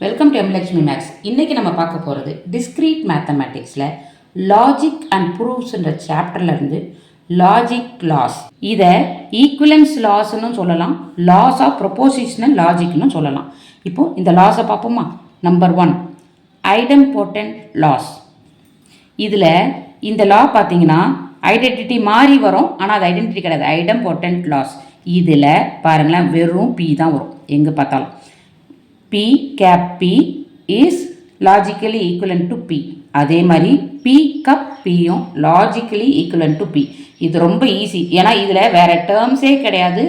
Welcome to எம்லக்ஷ்மி maths. இன்றைக்கி நம்ம பார்க்க போகிறது டிஸ்க்ரீட் மேத்தமேட்டிக்ஸில் லாஜிக் அண்ட் ப்ரூஃப்ஸ்ன்ற சாப்டர்லேருந்து லாஜிக் லாஸ். இதை ஈக்குவலன்ஸ் லாஸ்ன்னு சொல்லலாம், லாஸ் ஆஃப் ப்ரொபோசிஷனல் லாஜிக்னு சொல்லலாம். இப்போது இந்த லாஸை பார்ப்போமா. Number 1, idempotent laws. இதில் இந்த லா பார்த்தீங்கன்னா ஐடென்டிட்டி மாறி வரும், ஆனால் அது ஐடென்டிட்டி கிடையாது. ஐடெம்போட்டன்ட் லாஸ் இதில் பாருங்களேன், வெறும் பி தான் வரும் எங்கே பார்த்தாலும். P cap P is logically equivalent to P. அதே மாதிரி P cup Pயும் logically equivalent to P. இது ரொம்ப ஈஸி, ஏன்னா இதில் வேறு டேர்ம்ஸே கிடையாது,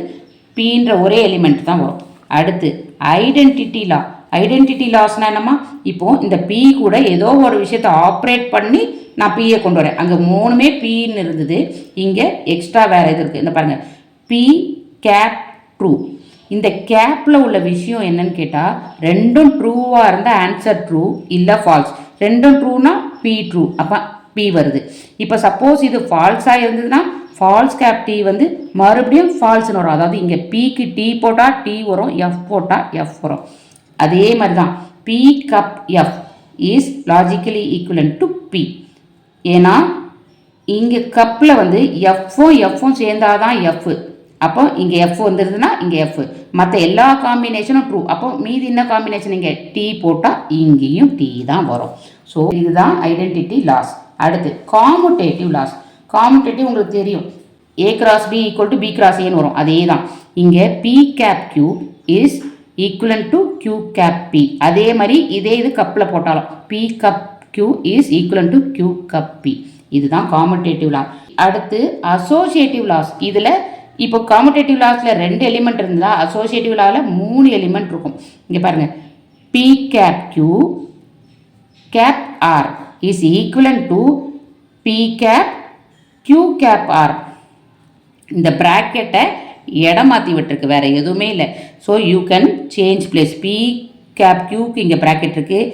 Pன்ற ஒரே எலிமெண்ட் தான் வரும். அடுத்து ஐடென்டிட்டி லா. ஐடென்டிட்டி லாஸ்னால் என்னம்மா, இப்போது இந்த P கூட ஏதோ ஒரு விஷயத்தை ஆப்ரேட் பண்ணி நான் Pயை கொண்டு வரேன். அங்கே 3மே Pன்னு இருந்தது, இங்கே எக்ஸ்ட்ரா வேறு இது இருக்குது. இந்த பாருங்கள், P cap true. இந்த கேப்பில் உள்ள விஷயம் என்னன்னு கேட்டால், ரெண்டும் ட்ரூவாக இருந்தால் ஆன்சர் ட்ரூ, இல்லை ஃபால்ஸ். ரெண்டும் ட்ரூனா பி ட்ரூ, அப்போ பி வருது. இப்போ சப்போஸ் இது ஃபால்ஸாக இருந்ததுன்னா ஃபால்ஸ் கேப் டி வந்து மறுபடியும் ஃபால்ஸ்னு வரும். அதாவது இங்கே பிக்கு டி போட்டால் டி வரும், எஃப் போட்டால் எஃப் வரும். அதே மாதிரி தான் P cup F is logically equivalent to P. ஏன்னா இங்கே கப்பில் வந்து எஃப்பும் சேர்ந்தாதான் எஃப். அப்போ இங்கே எஃப் வந்துடுதுன்னா இங்கே எஃப், மற்ற எல்லா காம்பினேஷனும் ட்ரூ. அப்போ மீதி என்ன காம்பினேஷன், இங்கே டி போட்டால் இங்கேயும் டி தான் வரும். ஸோ இதுதான் ஐடென்டிட்டி லாஸ். அடுத்து காமுடேட்டிவ் லாஸ். காமுடேட்டிவ் உங்களுக்கு தெரியும், A cross B equal to B cross ஏன்னு வரும். அதே தான் இங்கே P cap Q is equivalent to Q cap P. அதே மாதிரி இதே இது கப்பில் போட்டாலும் P cup Q is equivalent to Q cup P. இதுதான் காமுடேட்டிவ் லாஸ். அடுத்து அசோசியேட்டிவ் லாஸ். இதில் இப்போ காமுடேட்டிவ் லாஸில் 2 எலிமெண்ட் இருந்தால் அசோசியேட்டிவ் லாவில் 3 எலிமெண்ட் இருக்கும். இங்கே பாருங்கள், P cap Q cap R is equivalent to P cap Q cap R. இந்த ப்ராக்கெட்டை இடம் மாற்றி விட்டுருக்கு, வேறு எதுவுமே இல்லை. So you can change place. P cap கியூக்கு இங்கே ப்ராக்கெட் இருக்குது,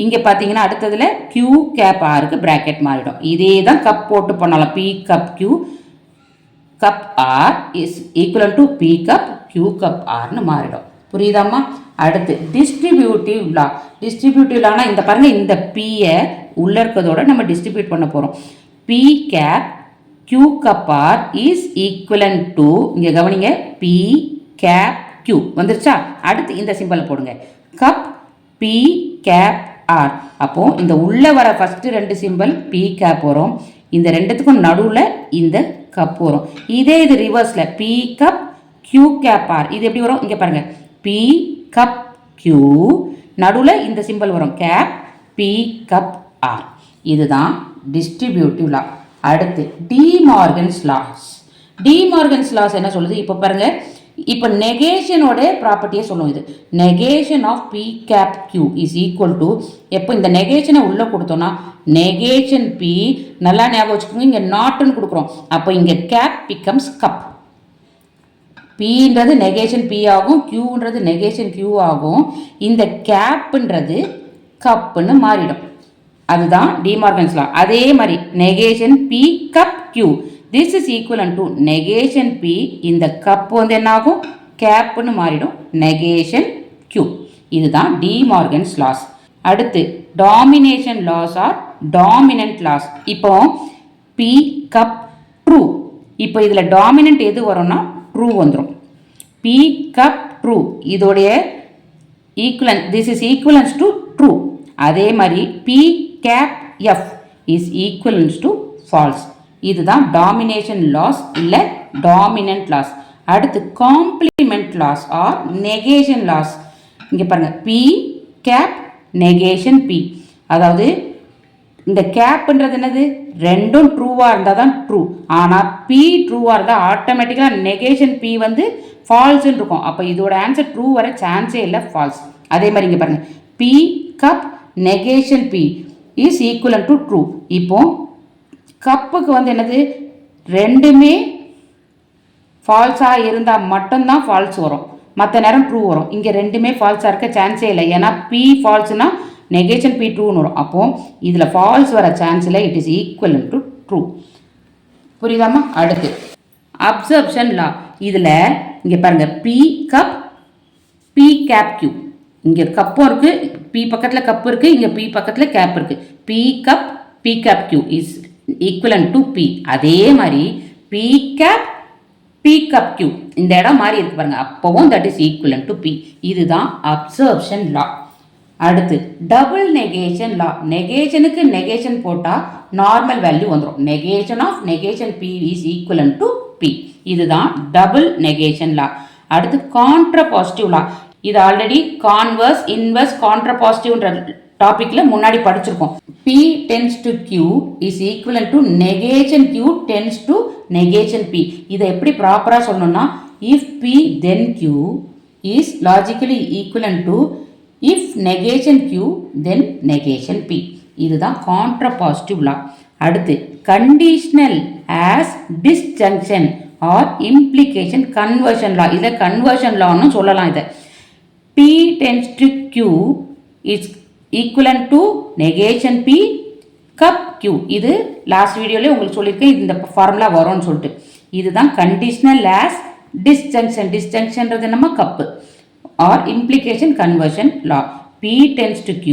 இங்கே பார்த்தீங்கன்னா அடுத்ததில் கியூ கேப் ஆருக்கு ப்ராக்கெட் மாறிடும். இதே தான் கப் போட்டு பண்ணலாம். P cup Q cup R is equal to P cup Q cup ஆர்னு மாறிடும். புரியுதாம்மா. அடுத்து டிஸ்ட்ரிபியூட்டிவ் லா. டிஸ்ட்ரிபியூட்டிவ் லானா இந்த பாருங்கள், இந்த பியை உள்ளே இருக்கிறதோட நம்ம டிஸ்ட்ரிபியூட் பண்ண போகிறோம். P cap Q cup R is equivalent to, இங்கே கவனிங்க, பி கேப் கியூ வந்துருச்சா. அடுத்து இந்த சிம்பிள் போடுங்க, கப் பி கேப் ஆர். அப்போது இந்த உள்ளே வர ஃபஸ்ட்டு 2 சிம்பிள் பி கேப் வரும், இந்த ரெண்டுத்துக்கும் நடுவில் இந்த கப் வரும். இதே இது ரிவர்ஸில் P cup Q cap R. இது எப்படி வரும், இங்கே பாருங்கள், பி கப் கியூ நடுவில் இந்த சிம்பிள் வரும், கேப் பி கப் ஆர். இதுதான் டிஸ்ட்ரிபியூட்டிவ் லா. அடுத்து டிமார்கன்ஸ் லாஸ். டிமார்கன்ஸ் லாஸ் என்ன சொல்லுது, இப்போ பாருங்கள், இப்போ நெகேஷனோட ப்ராப்பர்ட்டியே சொல்லும். இது negation of P cap Q is equal to, எப்போ இந்த நெகேஷனை உள்ளே கொடுத்தோன்னா நெகேஷன் பி, நல்லா ஞாபகம் வச்சுக்கோங்க, இங்கே நாட்டுன்னு கொடுக்குறோம். அப்போ இங்கே கேப் பிகம்ஸ் கப். பின்றது நெகேஷன் பி ஆகும், கியூன்றது நெகேஷன் கியூ ஆகும், இந்த கேப்புன்றது கப்புன்னு மாறிடும். அதுதான் டிமார்கன்ஸ் லா. அதே மாதிரி negation P cup Q, this is equivalent to negation p, இந்த கப் வந்து என்ன ஆகும், கேப்னு மாறிடும், நெகேஷன் q. இதுதான் டிமார்கன்ஸ் லாஸ். அடுத்து domination laws or dominant laws. இப்போ p கப் ட்ரூ. இப்போ இதில் டாமினன்ட் எது வரும்னா ட்ரூ வந்துடும். p கப் ட்ரூ இதோடைய equivalent, this is equivalence to true. அதே மாதிரி p cap f is equivalence to false. இதுதான் டாமினேஷன் லாஸ் இல்லை டாமினன்ட் லாஸ். அடுத்து complement laws or negation laws. இங்கே பாருங்கள், பி கேப் நெகேஷன் பி. அதாவது இந்த கேப்ன்றது என்னது, ரெண்டும் ட்ரூவாக இருந்தால் தான் ட்ரூ. ஆனால் பி ட்ரூவாக இருந்தால் ஆட்டோமேட்டிக்காக நெகேஷன் பி வந்து ஃபால்ஸ்ன்னு இருக்கும். அப்போ இதோட ஆன்சர் ட்ரூ வர சான்ஸே இல்லை, ஃபால்ஸ். அதே மாதிரி இங்கே பாருங்கள், P cup negation P is equivalent to true. இப்போ கப்புக்கு வந்து என்னது, ரெண்டுமே ஃபால்ஸாக இருந்தால் மட்டும்தான் ஃபால்ஸ் வரும், மற்ற நேரம் ட்ரூ வரும். இங்கே ரெண்டுமே ஃபால்ஸாக இருக்க சான்ஸே இல்லை, ஏன்னா பி ஃபால்ஸ்னா நெகேஷன் பி ட்ரூன்னு வரும். அப்போது இதில் ஃபால்ஸ் வர சான்ஸ் இல்லை, it is equal to true. புரியுதாம்மா. அடுத்து அப்சர்ப்ஷன் லா. இதில் இங்கே பாருங்கள், P cup P cap Q, இங்கே கப்பும் இருக்குது, பி பக்கத்தில் கப் இருக்குது, இங்கே பி பக்கத்தில் கேப் இருக்குது. P cup P cap Q is equivalent to P. அதே மாதிரி P cap P cup Q இந்த இடம் மாறி இருக்கு பாருங்க, அப்போவும் that is equivalent to P. இதுதான் அப்சர்ப்ஷன் லா. அடுத்து டபுள் நெகேஷன் லா. நெகேஷனுக்கு நெகேஷன் போட்டால் நார்மல் வேல்யூ வந்துடும். Negation of negation P is equivalent to P. இதுதான் டபுள் நெகேஷன் லா. அடுத்து கான்ட்ராபாசிட்டிவ் லா. இது ஆல்ரெடி கான்வர்ஸ் இன்வர்ஸ் கான்ட்ராபாசிட்டிவ்ன்ற டாபிக்ல முன்னாடி படிச்சிருக்கோம். P tends to Q is equivalent to negation Q tends to negation P. இதை எப்படி ப்ராப்பரா சொல்லணும்னா if P then Q is logically equivalent to if negation Q then negation P. இதுதான் கான்ட்ராபாசிட்டிவ் லா. அடுத்து conditional as disjunction or implication conversion law. இதை conversion லான்னு சொல்லலாம். இதை P tends to Q is equivalent to negation P cup Q. இது last வீடியோல உங்களுக்கு சொல்லியிருக்கேன், இந்த ஃபார்முலா வரும்னு சொல்லிட்டு. இதுதான் கண்டிஷனல் ஆஸ் டிஸ்ஜங்ஷன். டிஸ்ஜங்ஷன்றது நம்ம cup or implication conversion law. P tends to Q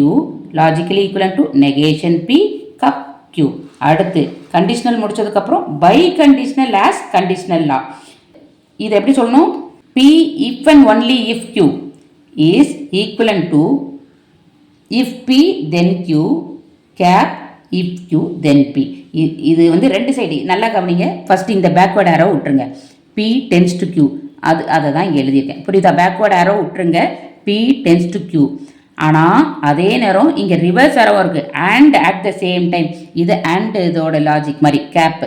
logically equivalent to negation P cup Q. அடுத்து கண்டிஷனல் முடிச்சதுக்கப்புறம் பை கண்டிஷனல் ஆஸ் கண்டிஷனல் லா. இது எப்படி சொல்லணும்? P if and only if Q is equivalent to if P then Q cap if Q then P. இது வந்து ரெண்டு side நல்லா கவனிங்க. ஃபர்ஸ்ட் இந்த பேக்வேர்ட் ஆரோ விட்டுருங்க. P tends to Q அதை தான் இங்கே எழுதியிருக்கேன். புரியுதா? பேக்வேர்ட் ஆரோ விட்டுருங்க. P tends to Q. ஆனால் அதே நேரம் இங்கே ரிவர்ஸ் ஆரோ இருக்குது. And at the same time இது அண்ட் இதோட லாஜிக் மாதிரி cap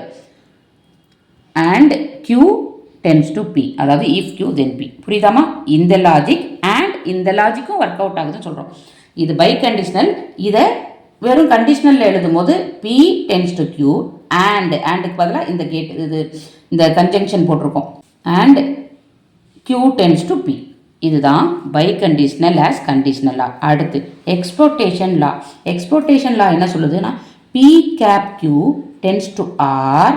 and Q tends to P. அதாவது if Q then P. புரியுதாமா? இந்த லாஜிக் அண்ட் இந்த லாஜிக்கும் ஒர்க் அவுட் ஆகுதுன்னு சொல்கிறோம். இது பை கண்டிஷனல். இதை வெறும் கண்டிஷனலில் எழுதும் போது P tends to Q அண்டுக்கு பதிலாக இந்த கேட் இது இந்த கன்ஜங்ஷன் போட்டிருக்கோம் and Q tends to P. இதுதான் பை கண்டிஷனல் ஆஸ் கண்டிஷனல் லா. அடுத்து எக்ஸ்போர்ட்டேஷன் லா. எக்ஸ்போர்ட்டேஷன் லா என்ன சொல்லுதுன்னா P cap Q tends to R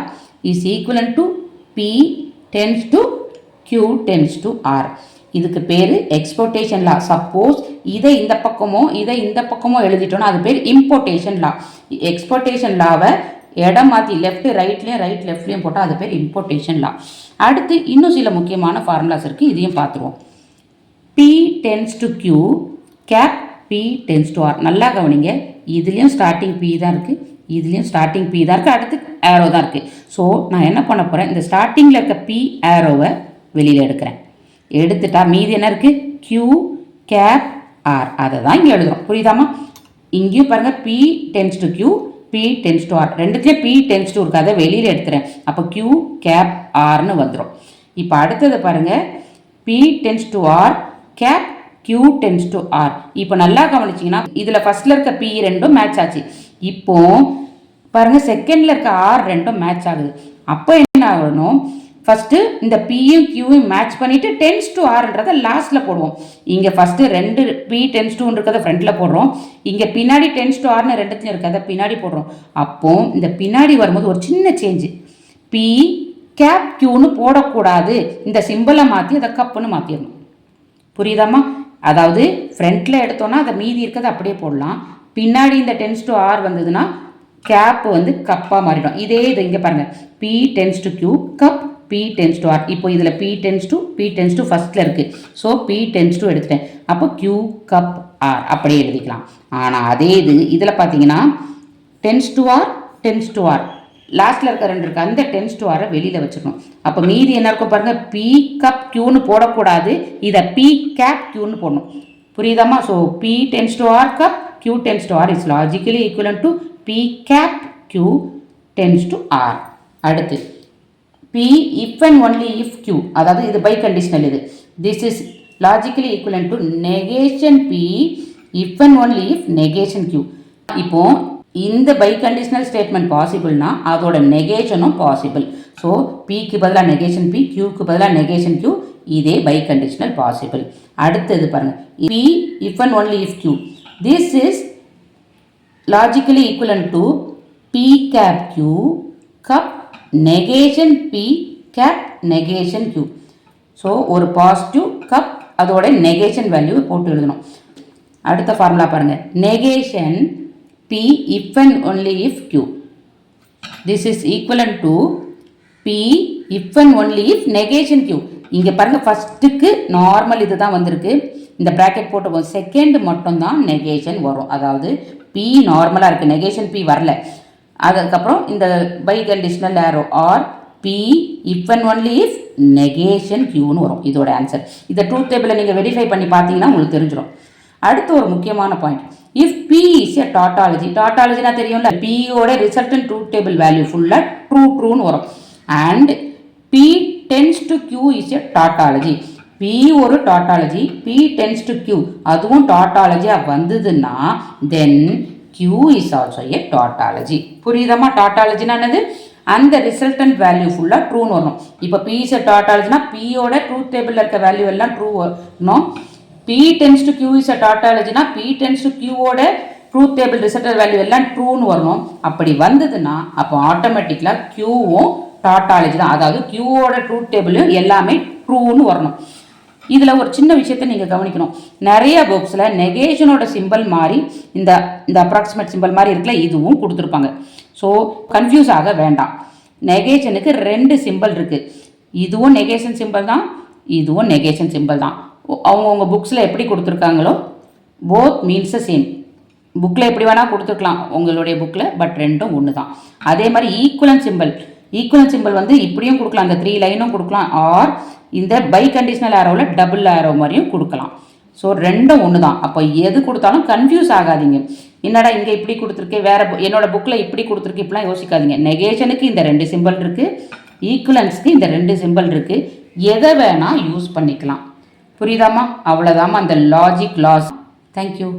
is equivalent to P tends to Q tends to R. இதுக்கு பேர் எக்ஸ்போர்ட்டேஷன் லா. சப்போஸ் இதை இந்த பக்கமோ இதை இந்த பக்கமோ எழுதிட்டோன்னா அது பேர் இம்போர்ட்டேஷன் லா. எக்ஸ்போர்ட்டேஷன் லாவை இடம் மாற்றி லெஃப்ட் ரைட்லேயும் ரைட் லெஃப்ட்லேயும் போட்டால் அது பேர் இம்போர்ட்டேஷன் லா. அடுத்து இன்னும் சில முக்கியமான ஃபார்முலாஸ் இருக்குது, இதையும் பார்த்துருவோம். P tends to Q cap P tends to R. நல்லா கவனிங்க. இதுலேயும் ஸ்டார்டிங் P தான் இருக்குது, இதுலேயும் ஸ்டார்டிங் P தான் இருக்குது, அடுத்து ஆரோ தான் இருக்குது. ஸோ நான் என்ன பண்ண போகிறேன், இந்த ஸ்டார்டிங்கில் இருக்க P ஆரோவை வெளியில் எடுக்கிறேன். எடுத்துட்டா மீதி என்ன இருக்குது? Q cap R. அதை தான் இங்கே எழுதுகிறோம். புரியுதாமா? இங்கேயும் பாருங்கள் P tends to Q P tends to R. ரெண்டுத்தையும் P tends to இருக்குது, அதை வெளியில் எடுத்துகிறேன். அப்போ Q cap Rன்னு வந்துடும். இப்போ அடுத்தது பாருங்கள் P tends to R cap Q tends to R. இப்போ நல்லா கவனிச்சிங்கன்னா இதில் ஃபர்ஸ்ட்ல இருக்க P ரெண்டும் மேட்ச் ஆச்சு. இப்போ பாருங்கள் செகண்டில் இருக்க R ரெண்டும் மேட்ச் ஆகுது. அப்போ என்ன ஆகணும்? ஃபஸ்ட்டு இந்த பியும் கியூவும் மேட்ச் பண்ணிவிட்டு டென்ஸ் டு ஆர்ன்றதை லாஸ்ட்டில் போடுவோம். இங்கே ஃபஸ்ட்டு ரெண்டு பி டென்ஸ் டூன்னு இருக்கிறத ஃப்ரண்ட்டில் போடுறோம், இங்கே பின்னாடி டென்ஸ் டு ஆர்னு ரெண்டுத்தையும் இருக்கிறத பின்னாடி போடுறோம். அப்போது இந்த பின்னாடி வரும்போது ஒரு சின்ன சேஞ்சு, பி கேப் கியூன்னு போடக்கூடாது, இந்த சிம்பிளை மாற்றி அதை கப்புன்னு மாற்றிடணும். புரியுதாம்மா? அதாவது ஃப்ரண்ட்டில் எடுத்தோன்னா அதை மீதி இருக்கிறத அப்படியே போடலாம், பின்னாடி இந்த டென்ஸ் டு ஆர் வந்ததுன்னா கேப் வந்து கப்பாக மாறிடும். இதே இது இங்கே பாருங்கள், P tends to Q cup P tends to R. இப்போ இதில் P tends to ஃபஸ்ட்டில் இருக்குது. ஸோ P tends to எடுத்துட்டேன். அப்போ Q கப் R அப்படியே எழுதிக்கலாம். ஆனால் அதே இதில் பார்த்தீங்கன்னா tends to R லாஸ்ட்டில் இருக்க ரெண்டு இருக்குது, அந்த tends to R வெளியில் வச்சுக்கணும். அப்போ மீதி என்ன இருக்கும் பாருங்கள், P கப் Qன்னு போடக்கூடாது, இதை P கேப் Qன்னு போடணும். புரியுதாம்மா? So P tends to R cup Q tends to R is logically equivalent to P cap Q tends to R. அடுத்து P if and only if Q, அதாவது இது பை கண்டிஷனல். இது this is logically equivalent to negation P if and only if negation Q. இப்போ இந்த by conditional statement பாசிபிள்னா அதோட நெகேஷனும் possible. So Pக்கு பதிலாக negation P, Qக்கு பதிலாக negation Q, இதே பை கண்டிஷனல் பாசிபிள். அடுத்தது பாருங்க, P if and only if Q, this is logically equivalent to P cap Q cup negation P cap negation Q. So ஒரு positive cup அதோட negation value போட்டு எழுதணும். அடுத்த formula பாருங்கள், negation P if and only if Q. This is equivalent to P if and only if negation Q. இங்கே பாருங்கள், ஃபஸ்ட்டுக்கு normal இது தான் வந்திருக்கு, இந்த ப்ராக்கெட் போட்டு செகண்ட் மட்டும்தான் நெகேஷன் வரும். அதாவது P நார்மலாக இருக்குது, நெகேஷன் P வரல. அதுக்கப்புறம் இந்த biconditional arrow or P if and only if negation Qன்னு வரும். இதோட ஆன்சர். இதை ட்ரூத் டேபிளில் நீங்கள் வெரிஃபை பண்ணி பார்த்தீங்கன்னா உங்களுக்கு தெரிஞ்சிடும். அடுத்து ஒரு முக்கியமான point, if P is a tautology. டாட்டாலஜினா தெரியும்ல, Pயோட ரிசல்டன் ட்ரூத் டேபிள் வேல்யூ ஃபுல்லாக ட்ரூன்னு வரும். And P tends to Q is a tautology. P ஒரு tautology, P tends to Q அதுவும் டாட்டாலஜியாக வந்ததுன்னா then Q is also a tautology. புரியுதாமா? டாட்டாலஜினா என்னது? அந்த ரிசல்டன்ட் வேல்யூ ஃபுல்லாக ட்ரூன்னு வரணும். இப்போ P இஸ் எ டாட்டாலஜினா Pயோட ட்ரூத் டேபிளில் இருக்க வேல்யூ எல்லாம் ட்ரூ வரணும். P tends to Q is a tautologyனா P tends to Q ஓட ட்ரூத் டேபிள் ரிசல்ட் வேல்யூ எல்லாம் ட்ரூன்னு வரணும். அப்படி வந்ததுன்னா அப்போ ஆட்டோமேட்டிக்கலாக Qவும் டாட்டாலஜி தான். அதாவது Qவோட ட்ரூத் டேபிளும் எல்லாமே ட்ரூன்னு வரணும். இதில் ஒரு சின்ன விஷயத்தை நீங்கள் கவனிக்கணும். நிறைய புக்ஸில் நெகேஷனோட சிம்பிள் மாதிரி இந்த அப்ராக்சிமேட் சிம்பிள் மாதிரி இருக்குல்ல, இதுவும் கொடுத்துருப்பாங்க. ஸோ கன்ஃபியூஸ் ஆக வேண்டாம். நெகேஷனுக்கு 2 சிம்பிள் இருக்குது. இதுவும் நெகேஷன் சிம்பிள் தான், இதுவும் நெகேஷன் சிம்பிள் தான். அவங்கவுங்க புக்ஸில் எப்படி கொடுத்துருக்காங்களோ போத் மீன்ஸ் சேம். புக்கில் எப்படி வேணால் கொடுத்துருக்கலாம் உங்களுடைய புக்கில், பட் ரெண்டும் ஒன்று தான். அதே மாதிரி ஈக்குவலன்ட் சிம்பிள் வந்து இப்படியும் கொடுக்கலாம், அந்த 3 லைனும் கொடுக்கலாம், ஆர் இந்த பை கண்டிஷனல் ஆரோவில் டபுள் ஆரோ மாதிரியும் கொடுக்கலாம். ஸோ ரெண்டும் ஒன்று தான். அப்போ எது கொடுத்தாலும் கன்ஃபியூஸ் ஆகாதீங்க. என்னடா இங்கே இப்படி கொடுத்துருக்கு, வேறு என்னோட புக்கில் இப்படி கொடுத்துருக்கு, இப்படிலாம் யோசிக்காதீங்க. நெகேஷனுக்கு இந்த 2 சிம்பிள் இருக்குது, ஈக்குவலன்ஸ்க்கு இந்த 2 சிம்பிள் இருக்குது. எதை வேணால் யூஸ் பண்ணிக்கலாம். புரியுதாமா? அவ்வளோதாமா அந்த லாஜிக் லாஸ். தேங்க்யூ.